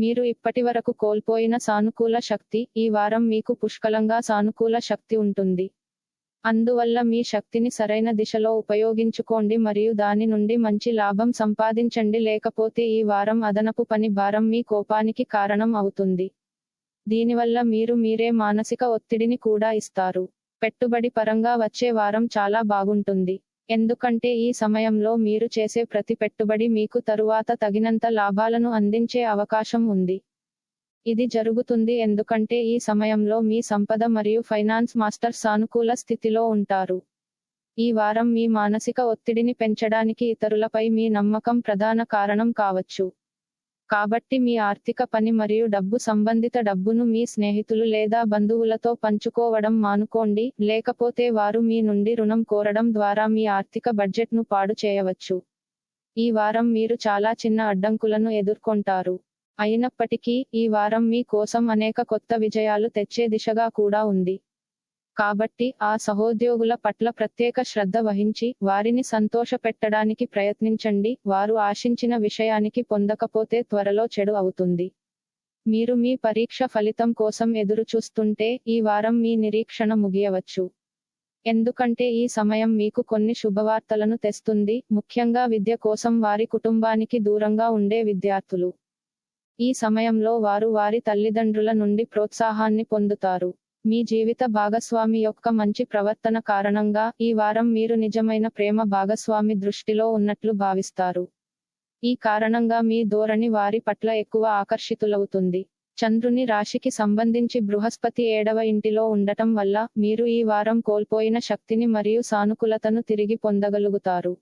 మీరు ఇప్పటివరకు కోల్పోయిన సానుకూల శక్తి, ఈ వారం మీకు పుష్కలంగా సానుకూల శక్తి ఉంటుంది. అందువల్ల మీ శక్తిని సరైన దిశలో ఉపయోగించుకోండి మరియు దాని నుండి మంచి లాభం సంపాదించండి, లేకపోతే ఈ వారం అదనపు పని భారం మీ కోపానికి కారణం అవుతుంది. దీనివల్ల మీరు మీరే మానసిక ఒత్తిడిని కూడా ఇస్తారు. పెట్టుబడి పరంగా వచ్చే వారం చాలా బాగుంటుంది. ఎందుకంటే ఈ సమయంలో మీరు చేసే ప్రతి పెట్టుబడి మీకు తరువాత తగినంత లాభాలను అందించే అవకాశం ఉంది. ఇది జరుగుతుంది ఎందుకంటే ఈ సమయంలో మీ సంపద మరియు ఫైనాన్స్ మాస్టర్ సానుకూల స్థితిలో ఉంటారు. ఈ వారం మీ మానసిక ఒత్తిడిని పెంచడానికి ఇతరులపై మీ నమ్మకం ప్రధాన కారణం కావచ్చు. కాబట్టి మీ ఆర్థిక పని మరియు డబ్బు సంబంధిత డబ్బును మీ స్నేహితులు లేదా బంధువులతో పంచుకోవడం మానుకోండి, లేకపోతే వారు మీ నుండి రుణం కోరడం ద్వారా మీ ఆర్థిక బడ్జెట్ను పాడు చేయవచ్చు. ఈ వారం మీరు చాలా చిన్న అడ్డంకులను ఎదుర్కొంటారు. అయినప్పటికీ, ఈ వారం మీ కోసం అనేక కొత్త విజయాలు తెచ్చే దిశగా కూడా ఉంది. కాబట్టి ఆ సహోద్యోగుల పట్ల ప్రత్యేక శ్రద్ధ వహించి, వారిని సంతోషపెట్టడానికి ప్రయత్నించండి. వారు ఆశించిన విషయానికి పొందకపోతే త్వరలో చెడు అవుతుంది. మీరు మీ పరీక్ష ఫలితం కోసం ఎదురుచూస్తుంటే, ఈ వారం మీ నిరీక్షణ ముగియవచ్చు. ఎందుకంటే ఈ సమయం మీకు కొన్ని శుభవార్తలను తెస్తుంది, ముఖ్యంగా విద్య కోసం వారి కుటుంబానికి దూరంగా ఉండే విద్యార్థులు. ఈ సమయంలో వారు వారి తల్లిదండ్రుల నుండి ప్రోత్సాహాన్ని పొందుతారు. మీ జీవిత భాగస్వామి యొక్క మంచి ప్రవర్తన కారణంగా ఈ వారం మీరు నిజమైన ప్రేమ భాగస్వామి దృష్టిలో ఉన్నట్లు భావిస్తారు. ఈ కారణంగా మీ ధోరణి వారి పట్ల ఎక్కువ ఆకర్షితులవుతుంది. చంద్రుని రాశికి సంబంధించి బృహస్పతి 7వ ఇంటిలో ఉండటం వల్ల మీరు ఈ వారం కోల్పోయిన శక్తిని మరియు సానుకూలతను తిరిగి పొందగలుగుతారు.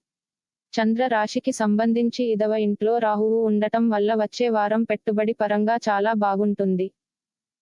చంద్ర రాశికి సంబంధించి 5వ ఇంట్లో రాహువు ఉండటం వల్ల వచ్చే వారం పెట్టుబడి పరంగా చాలా బాగుంటుంది.